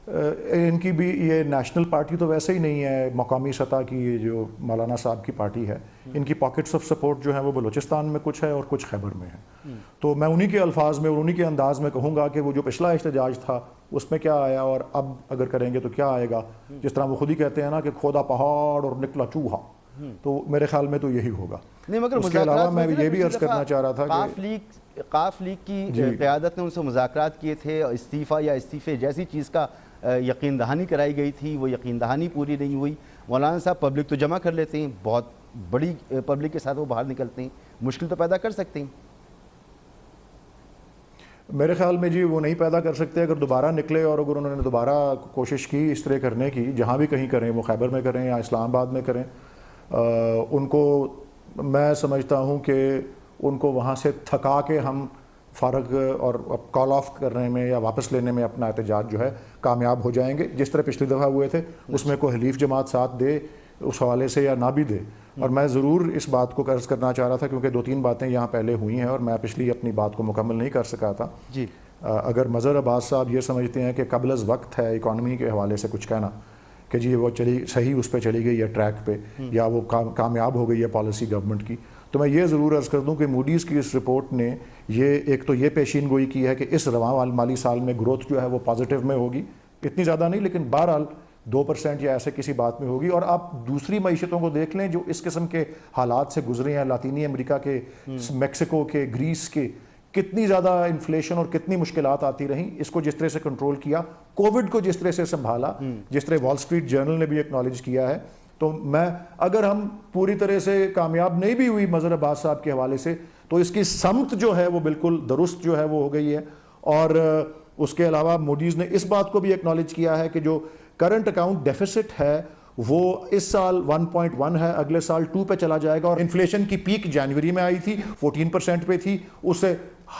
ان کی بھی، یہ نیشنل پارٹی تو ویسے ہی نہیں ہے، مقامی سطح کی یہ جو مولانا صاحب کی پارٹی ہے، ان کی پاکٹس آف سپورٹ جو ہیں وہ بلوچستان میں کچھ ہے اور کچھ خیبر میں ہے. تو میں انہی کے الفاظ میں اور انہی کے انداز میں کہوں گا کہ وہ جو پچھلا احتجاج تھا اس میں کیا آیا اور اب اگر کریں گے تو کیا آئے گا. جس طرح وہ خود ہی کہتے ہیں نا کہ کھودا پہاڑ اور نکلا چوہا، تو میرے خیال میں تو یہی ہوگا. اس کے علاوہ میں یہ بھی عرض کرنا چاہ رہا تھا کہ قاف لیگ کی قیادت نے ان سے مذاکرات کیے تھے، استعفیٰ یا استعفے جیسی چیز کا یقین دہانی کرائی گئی تھی، وہ یقین دہانی پوری نہیں ہوئی. مولانا صاحب پبلک تو جمع کر لیتے ہیں، بہت بڑی پبلک کے ساتھ وہ باہر نکلتے ہیں، مشکل تو پیدا کر سکتے ہیں. میرے خیال میں جی وہ نہیں پیدا کر سکتے. اگر دوبارہ نکلے اور اگر انہوں نے دوبارہ کوشش کی اس طرح کرنے کی، جہاں بھی کہیں کریں، وہ خیبر میں کریں یا اسلام آباد میں کریں، ان کو میں سمجھتا ہوں کہ ان کو وہاں سے تھکا کے ہم فارغ اور کال آف کرنے میں یا واپس لینے میں اپنا احتجاج جو ہے کامیاب ہو جائیں گے. جس طرح پچھلی دفعہ ہوئے تھے اس میں کوئی حلیف جماعت ساتھ دے اس حوالے سے یا نہ بھی دے. اور میں ضرور اس بات کو عرض کرنا چاہ رہا تھا کیونکہ 2-3 باتیں یہاں پہلے ہوئی ہیں اور میں پچھلی اپنی بات کو مکمل نہیں کر سکا تھا. جی اگر مظہر عباس صاحب یہ سمجھتے ہیں کہ قبل از وقت ہے اکانومی کے حوالے سے کچھ کہنا کہ جی وہ صحیح اس پہ چلی گئی ہے ٹریک پہ، یا وہ کامیاب ہو گئی ہے پالیسی گورنمنٹ کی، تو میں یہ ضرور عرض کر دوں کہ موڈیز کی اس رپورٹ نے ایک تو یہ پیشین گوئی کی ہے کہ اس رواں مالی سال میں گروتھ جو ہے وہ پازیٹیو میں ہوگی، اتنی زیادہ نہیں لیکن بہرحال 2% یا ایسے کسی بات میں ہوگی. اور آپ دوسری معیشتوں کو دیکھ لیں جو اس قسم کے حالات سے گزرے ہیں، لاطینی امریکا کے، میکسیکو کے، گریس کے، کتنی زیادہ انفلیشن اور کتنی مشکلات آتی رہیں. اس کو جس طرح سے کنٹرول کیا، کووڈ کو جس طرح سے سنبھالا، جس طرح وال سٹریٹ جرنل نے بھی ایکنالج کیا ہے، تو میں اگر ہم پوری طرح سے کامیاب نہیں بھی ہوئی مظہر عباس صاحب کے حوالے سے، تو اس کی سمت جو ہے وہ بالکل درست جو ہے وہ ہو گئی ہے. اور اس کے علاوہ موڈیز نے اس بات کو بھی ایکنالج کیا ہے کہ جو کرنٹ اکاؤنٹ ڈیفیسٹ ہے وہ اس سال 1.1 ہے, اگلے سال 2 پہ چلا جائے گا, اور انفلیشن کی پیک جنوری میں آئی تھی 14% پہ تھی, اس سے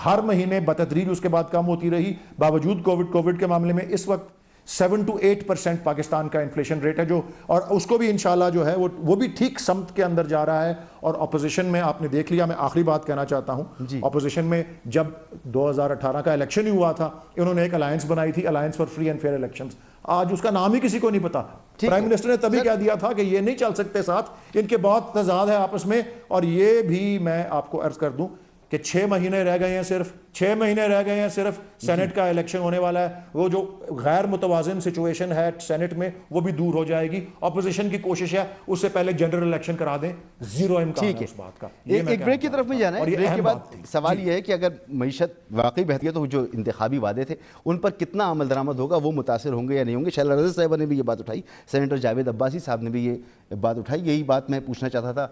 ہر مہینے بتدریج اس کے بعد کم ہوتی رہی. باوجود کووڈ کے معاملے میں اس وقت 7 to 8% پاکستان کا انفلیشن ریٹ ہے, جو اور اس کو بھی انشاءاللہ جو ہے وہ بھی ٹھیک سمت کے اندر جا رہا ہے. اور اپوزیشن میں آپ نے دیکھ لیا, میں آخری بات کہنا چاہتا ہوں, اپوزیشن میں جب 2018 کا الیکشن ہی ہوا تھا, انہوں نے ایک الائنس بنائی تھی, alliance for free and fair elections. آج اس کا نام ہی کسی کو نہیں پتا. پرائم منسٹر نے تبھی کہہ دیا تھا کہ یہ نہیں چل سکتے ساتھ, ان کے بہت تضاد ہے آپس میں. اور یہ بھی میں آپ کو عرض کر دوں کہ 6 مہینے رہ گئے ہیں, صرف 6 مہینے رہ گئے ہیں, صرف سینٹ کا الیکشن ہونے والا ہے. وہ جو غیر متوازن سچویشن ہے سینٹ میں وہ بھی دور ہو جائے گی. اپوزیشن کی کوشش ہے اس سے پہلے جنرل الیکشن کرا دیں, زیرو امکان ہے اس بات کا. ایک بریک کی طرف میں جانا ہے. بریک کے بعد سوال یہ ہے کہ اگر معیشت واقعی بہتر ہے تو جو انتخابی وعدے تھے ان پر کتنا عمل درآمد ہوگا, وہ متاثر ہوں گے یا نہیں ہوں گے. شیلا رضا صاحبہ نے بھی یہ بات اٹھائی, سینیٹر جاوید عباسی صاحب نے بھی یہ بات اٹھائی. یہی بات میں پوچھنا چاہتا تھا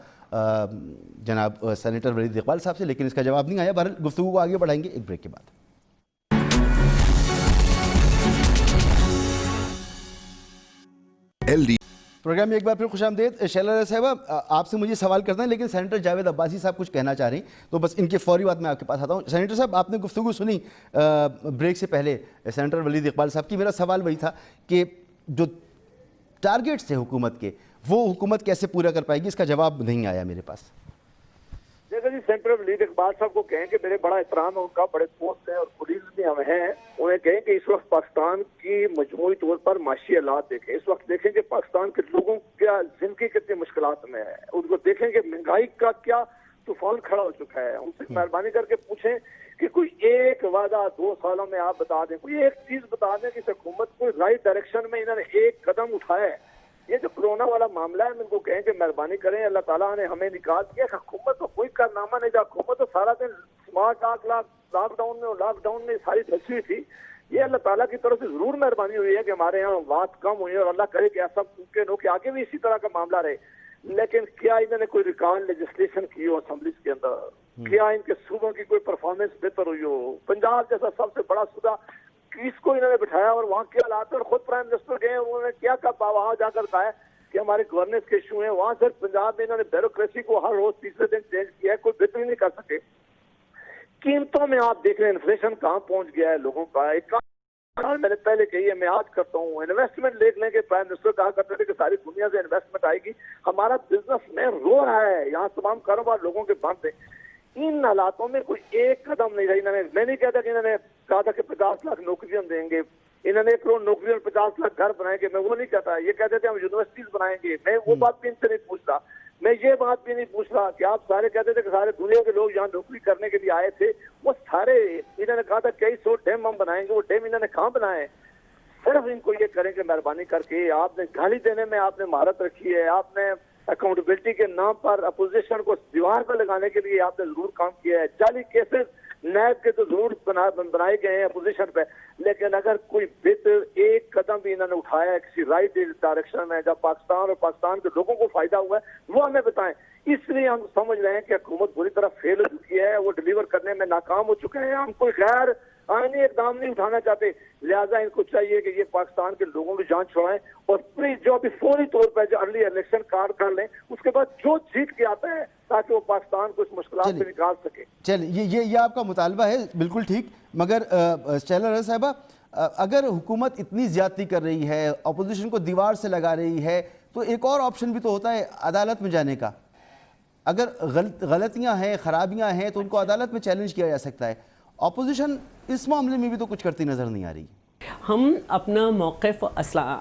جناب سینیٹر ولید اقبال صاحب سے, لیکن اس کا جواب نہیں آیا. بہرحال گفتگو کو آگے بڑھائیں گے ایک بریک کے بعد. پروگرام میں ایک بار پھر خوش آمدید. شیلا رضا صاحبہ, آپ سے مجھے سوال کرنا ہے لیکن سینیٹر جاوید عباسی صاحب کچھ کہنا چاہ رہے ہیں, تو بس ان کے فوری بات میں آپ کے پاس آتا ہوں. سینیٹر صاحب, آپ نے گفتگو سنی بریک سے پہلے سینیٹر ولید اقبال صاحب کی. میرا سوال وہی تھا کہ جو ٹارگیٹس تھے حکومت کے وہ حکومت کیسے پورا کر پائے گی, اس کا جواب نہیں آیا میرے پاس. دیکھیں جی, سینیٹر ولید اقبال صاحب کو کہیں کہ میرے بڑا احترام ہے ان کا, بڑے دوست ہیں اور کولیگز بھی ہم ہیں, انہیں کہیں کہ اس وقت پاکستان کی مجموعی طور پر معاشی حالات دیکھیں. اس وقت دیکھیں کہ پاکستان کے لوگوں کیا زندگی کتنی مشکلات میں ہے, ان کو دیکھیں کہ مہنگائی کا کیا طوفان کھڑا ہو چکا ہے. ان سے مہربانی کر کے پوچھیں کہ کوئی ایک وعدہ 2 سالوں میں آپ بتا دیں, کوئی ایک چیز بتا دیں کہ اس حکومت کو رائٹ ڈائریکشن میں انہوں نے ایک قدم اٹھایا ہے. یہ جو کرونا والا معاملہ ہے, ان کو کہیں کہ مہربانی کریں, اللہ تعالیٰ نے ہمیں نکال دیا, حکومت تو کوئی کارنامہ نہیں تھا. حکومت تو سارا دن سمارٹ لاک ڈاؤن میں ساری پھنسی ہوئی تھی. یہ اللہ تعالیٰ کی طرف سے ضرور مہربانی ہوئی ہے کہ ہمارے یہاں بات کم ہوئی ہے, اور اللہ کرے کہ ایسا ممکن ہو کہ آگے بھی اسی طرح کا معاملہ رہے. لیکن کیا انہوں نے کوئی ریکارڈ لیجسلیشن کی ہو اسمبلیز کے اندر, کیا ان کے صوبوں کی کوئی پرفارمنس بہتر ہوئی ہو. پنجاب جیسا سب سے بڑا صوبہ کس کو انہوں نے بٹھایا اور وہاں کیا حالات, اور خود پرائم منسٹر گئے, انہوں نے کیا کہا وہاں جا کر کہا کہ ہمارے گورننس کے ایشو ہیں. وہاں سے پنجاب میں انہوں نے بیوروکریسی کو ہر روز تیسرے دن چینج کیا ہے, کوئی بہتری نہیں کر سکے. قیمتوں میں آپ دیکھ رہے ہیں انفلیشن کہاں پہنچ گیا ہے لوگوں کا. ایک میں نے پہلے کہی ہے, میں آج کرتا ہوں, انویسٹمنٹ دیکھ لیں کہ پرائم منسٹر کہا کرتے تھے کہ ساری دنیا سے انویسٹمنٹ آئے گی, ہمارا بزنس میں رو رہا ہے, یہاں تمام کاروبار لوگوں کے بند ہیں. ان حالاتوں میں کوئی ایک قدم نہیں رہی. میں نہیں کہتا کہ انہوں نے کہا تھا کہ 50 لاکھ نوکریاں دیں گے, انہوں نے 1 کروڑ نوکری اور 50 لاکھ گھر بنائیں گے, میں وہ نہیں کہتا. یہ کہتے تھے ہم یونیورسٹیز بنائیں گے, میں وہ بات بھی ان سے نہیں پوچھتا. میں یہ بات بھی نہیں پوچھ رہا کہ آپ سارے کہتے تھے کہ سارے دنیا کے لوگ یہاں نوکری کرنے کے لیے آئے تھے, وہ سارے انہوں نے کہا تھا کئی 100 ڈیم ہم بنائیں گے, وہ ڈیم انہوں نے کہاں بنائے. صرف ان کو یہ کریں کہ مہربانی کر کے, آپ نے گالی دینے میں آپ نے مہارت رکھی ہے, آپ نے اکاؤنٹیبلٹی کے نام پر اپوزیشن کو دیوار پر لگانے کے لیے آپ نے ضرور کام کیا ہے. 40 کیسز نیب کے تو ضرور بنائے گئے ہیں اپوزیشن پہ, لیکن اگر کوئی بہتر ایک قدم بھی انہوں نے اٹھایا ہے کسی رائٹ ڈائریکشن میں جب پاکستان اور پاکستان کے لوگوں کو فائدہ ہوا ہے, وہ ہمیں بتائیں. اس لیے ہم سمجھ رہے ہیں کہ حکومت بری طرح فیل ہو چکی ہے, وہ ڈیلیور کرنے میں ناکام ہو چکے ہیں. ہم کوئی غیر آئینی اقدام نہیں اٹھانا چاہتے, لہٰذا ان کو چاہیے کہ یہ پاکستان کے لوگوں کی جان چھوڑائیں اور جو ابھی فوری طور پر جو ارلی الیکشن کارڈ کر لیں, اس کے بعد جو جیت کے آتا ہے تاکہ وہ پاکستان کو اس مشکلات سے نکال سکے. چلیے, یہ آپ کا مطالبہ ہے, بالکل ٹھیک. مگر شیلا رضا صاحبہ, اگر حکومت اتنی زیادتی کر رہی ہے, اپوزیشن کو دیوار سے لگا رہی ہے, تو ایک اور آپشن بھی تو ہوتا ہے عدالت میں جانے کا. اگر غلطیاں ہیں, خرابیاں ہیں, تو ان کو عدالت میں چیلنج کیا جا سکتا ہے. اپوزیشن اس معاملے میں بھی تو کچھ کرتی نظر نہیں آ رہی. ہم اپنا موقف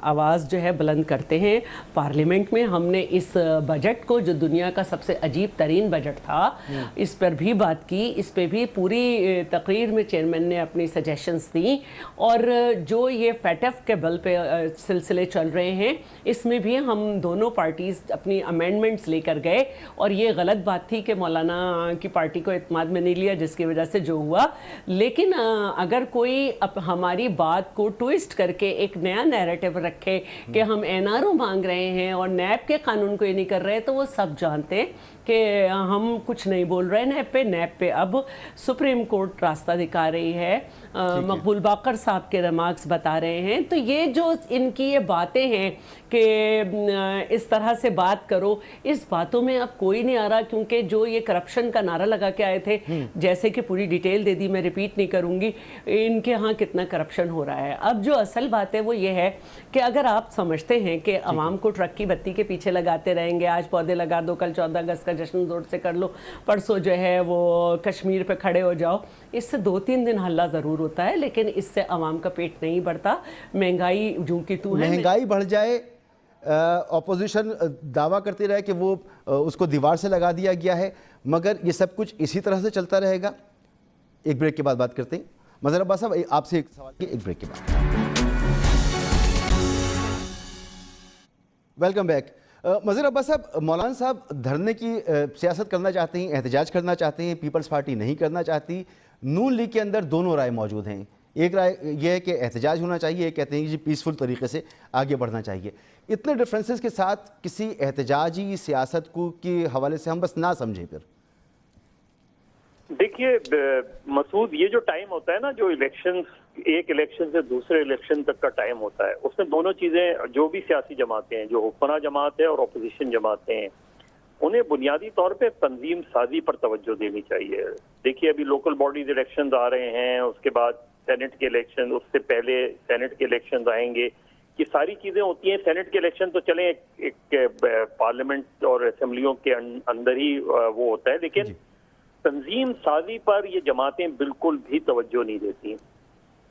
آواز جو ہے بلند کرتے ہیں پارلیمنٹ میں. ہم نے اس بجٹ کو, جو دنیا کا سب سے عجیب ترین بجٹ تھا, اس پر بھی بات کی. اس پہ بھی پوری تقریر میں چیئرمین نے اپنی سجیشنز دیں, اور جو یہ فیٹف کے بل پہ سلسلے چل رہے ہیں, اس میں بھی ہم دونوں پارٹیز اپنی امینڈمنٹس لے کر گئے. اور یہ غلط بات تھی کہ مولانا کی پارٹی کو اعتماد میں نہیں لیا, جس کی وجہ سے جو ہوا. لیکن اگر کوئی ہماری بات کو ٹویسٹ کر کے ایک نیا نیریٹو رکھے کہ ہم این آر او مانگ رہے ہیں اور نیب کے قانون کو یہ نہیں کر رہے, تو وہ سب جانتے ہیں کہ ہم کچھ نہیں بول رہے نیب پہ اب سپریم کورٹ راستہ دکھا رہی ہے، مقبول باقر صاحب کے ریمارکس بتا رہے ہیں. تو یہ جو ان کی یہ باتیں ہیں کہ اس طرح سے بات کرو، اس باتوں میں اب کوئی نہیں آ رہا، کیونکہ جو یہ کرپشن کا نعرہ لگا کے آئے تھے، جیسے کہ پوری ڈیٹیل دے دی، میں ریپیٹ نہیں کروں گی ان کے ہاں کتنا کرپشن ہو رہا ہے. اب جو اصل بات ہے وہ یہ ہے کہ اگر آپ سمجھتے ہیں کہ عوام کو ٹرک کی بتی کے پیچھے لگاتے رہیں گے، آج پودے لگا دو، کل 14 اگست کا جشن زور سے کر لو، پرسوں جو ہے وہ کشمیر پہ کھڑے ہو جاؤ، اس سے 2-3 دن ہلہ ضرور ہوتا ہے، لیکن اس سے عوام کا پیٹ نہیں بڑھتا. مہنگائی جو کی تو ہے، مہنگائی بڑھ جائے، اپوزیشن دعویٰ کرتی رہے کہ وہ اس کو دیوار سے لگا دیا گیا ہے، مگر یہ سب کچھ اسی طرح سے چلتا رہے گا. ایک بریک کے بعد بات کرتے ہیں. مظہر عباس صاحب آپ سے ایک سوال کی، ایک بریک کے بعد. Welcome back. مظہر عباس صاحب، مولانا صاحب دھرنے کی سیاست کرنا چاہتے ہیں، احتجاج کرنا چاہتے ہیں، پیپلز پارٹی نہیں کرنا چاہتی. نون لیگ کے اندر دونوں رائے موجود ہیں. ایک رائے یہ ہے کہ احتجاج ہونا چاہیے، ایک کہتے ہیں کہ پیسفل طریقے سے آگے بڑھنا چاہیے. اتنے ڈفرینسز کے ساتھ کسی احتجاجی سیاست کو کے حوالے سے ہم بس نہ سمجھیں. پھر دیکھیے مسعود، یہ جو ٹائم ہوتا ہے نا، جو ایک الیکشن سے دوسرے الیکشن تک کا ٹائم ہوتا ہے، اس میں دونوں چیزیں، جو بھی سیاسی جماعتیں ہیں، جو حکمراں جماعت ہے اور اپوزیشن جماعتیں ہیں، انہیں بنیادی طور پہ تنظیم سازی پر توجہ دینی چاہیے. دیکھیے ابھی لوکل باڈیز الیکشنز آ رہے ہیں، اس کے بعد سینٹ کے الیکشن، اس سے پہلے سینٹ کے الیکشنز آئیں گے. یہ ساری چیزیں ہوتی ہیں. سینٹ کے الیکشن تو چلیں ایک پارلیمنٹ اور اسمبلیوں کے اندر ہی وہ ہوتا ہے، لیکن تنظیم سازی پر یہ جماعتیں بالکل بھی توجہ نہیں دیتی.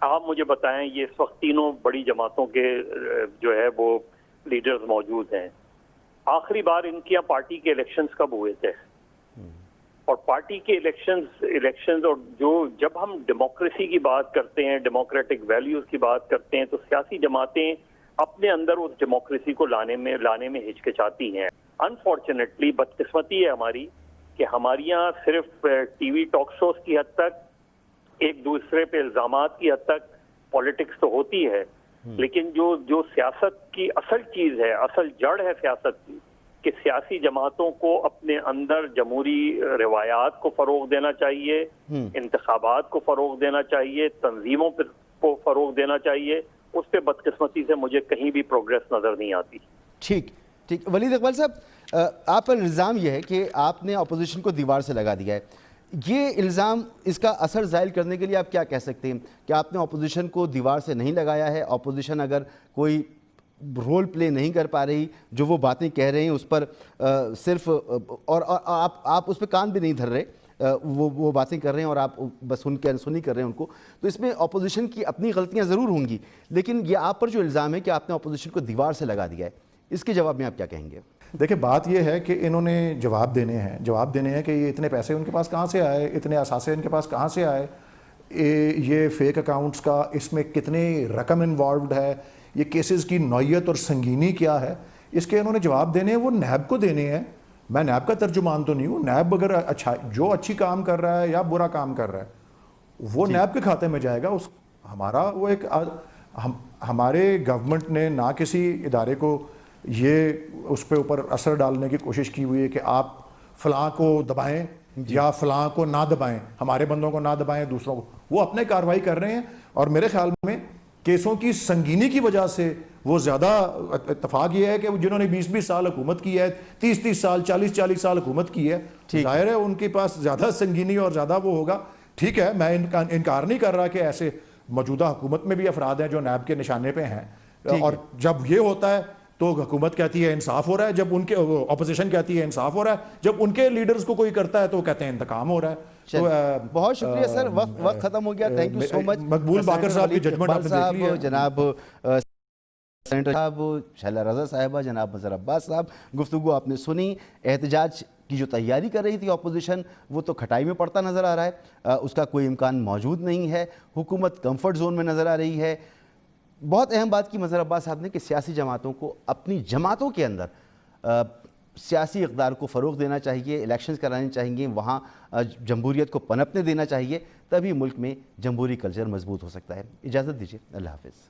آپ مجھے بتائیں، یہ اس وقت تینوں بڑی جماعتوں کے جو ہے وہ لیڈرز موجود ہیں. آخری بار ان کے یہاں پارٹی کے الیکشنز کب ہوئے تھے؟ اور پارٹی کے الیکشنز اور جب ہم ڈیموکریسی کی بات کرتے ہیں، ڈیموکریٹک ویلیوز کی بات کرتے ہیں، تو سیاسی جماعتیں اپنے اندر اس ڈیموکریسی کو لانے میں ہچکچاتی ہیں. انفارچونیٹلی بدقسمتی ہے ہماری کہ ہمارے یہاں صرف ٹی وی ٹاک شوز کی حد تک، ایک دوسرے پہ الزامات کی حد تک پولیٹکس تو ہوتی ہے، لیکن جو سیاست کی اصل چیز ہے، اصل جڑ ہے سیاست کی، کہ سیاسی جماعتوں کو اپنے اندر جمہوری روایات کو فروغ دینا چاہیے، انتخابات کو فروغ دینا چاہیے، تنظیموں کو فروغ دینا چاہیے. اس پہ بدقسمتی سے مجھے کہیں بھی پروگریس نظر نہیں آتی. ٹھیک. ولید اقبال صاحب، آپ پر الزام یہ ہے کہ آپ نے اپوزیشن کو دیوار سے لگا دیا ہے. یہ الزام، اس کا اثر زائل کرنے کے لیے آپ کیا کہہ سکتے ہیں کہ آپ نے اپوزیشن کو دیوار سے نہیں لگایا ہے؟ اپوزیشن اگر کوئی رول پلے نہیں کر پا رہی، جو وہ باتیں کہہ رہے ہیں اس پر صرف اور آپ اس پہ کان بھی نہیں دھر رہے، وہ باتیں کر رہے ہیں اور آپ بس ان کے انسنی کر رہے ہیں ان کو، تو اس میں اپوزیشن کی اپنی غلطیاں ضرور ہوں گی، لیکن یہ آپ پر جو الزام ہے کہ آپ نے اپوزیشن کو دیوار سے لگا دیا ہے، اس کے جواب میں آپ کیا کہیں گے؟ دیکھیں، بات یہ ہے کہ انہوں نے جواب دینے ہیں کہ یہ اتنے پیسے ان کے پاس کہاں سے آئے، اتنے اثاثے ان کے پاس کہاں سے آئے، یہ فیک اکاؤنٹس کا اس میں کتنی رقم انوالوڈ ہے، یہ کیسز کی نوعیت اور سنگینی کیا ہے، اس کے انہوں نے جواب دینے ہیں. وہ نیب کو دینے ہیں. میں نیب کا ترجمان تو نہیں ہوں. نیب اگر اچھی کام کر رہا ہے یا برا کام کر رہا ہے وہ نیب کے کھاتے میں جائے گا. ہمارا وہ ایک ہمارے گورنمنٹ نے نہ کسی ادارے کو یہ اس پہ اوپر اثر ڈالنے کی کوشش کی ہوئی ہے کہ آپ فلاں کو دبائیں یا فلاں کو نہ دبائیں، ہمارے بندوں کو نہ دبائیں، دوسروں کو. وہ اپنے کارروائی کر رہے ہیں، اور میرے خیال میں کیسوں کی سنگینی کی وجہ سے وہ زیادہ اتفاق یہ ہے کہ جنہوں نے 20 سال حکومت کی ہے، 30 سال 40 سال حکومت کی ہے، ظاہر ہے ان کے پاس زیادہ سنگینی اور زیادہ وہ ہوگا. ٹھیک ہے، میں انکار نہیں کر رہا کہ ایسے موجودہ حکومت میں بھی افراد ہیں جو نیب کے نشانے پہ ہیں، اور جب یہ ہوتا ہے تو حکومت کہتی ہے انصاف ہو رہا ہے، جب ان کے اپوزیشن کہتی ہے انصاف ہو رہا ہے، جب ان کے لیڈرز کو کوئی کرتا ہے تو کہتے ہیں انتقام ہو رہا ہے. بہت شکریہ سر، وقت ختم ہو گیا. تھینک یو سو مچ. مقبول باقر صاحب کی ججمنٹ آپ نے دیکھ لی ہے. جناب سینیٹر صاحب شیلا رضا صاحبہ، جناب مظہر عباس صاحب، گفتگو آپ نے سنی. احتجاج کی جو تیاری کر رہی تھی اپوزیشن، وہ تو کھٹائی میں پڑتا نظر آ رہا ہے، اس کا کوئی امکان موجود نہیں ہے. حکومت کمفرٹ زون میں نظر آ رہی ہے. بہت اہم بات کی مظہر عباس صاحب نے کہ سیاسی جماعتوں کو اپنی جماعتوں کے اندر سیاسی اقدار کو فروغ دینا چاہیے، الیکشنز کرانے چاہیے، وہاں جمہوریت کو پنپنے دینا چاہیے، تبھی ملک میں جمہوری کلچر مضبوط ہو سکتا ہے. اجازت دیجیے، اللہ حافظ.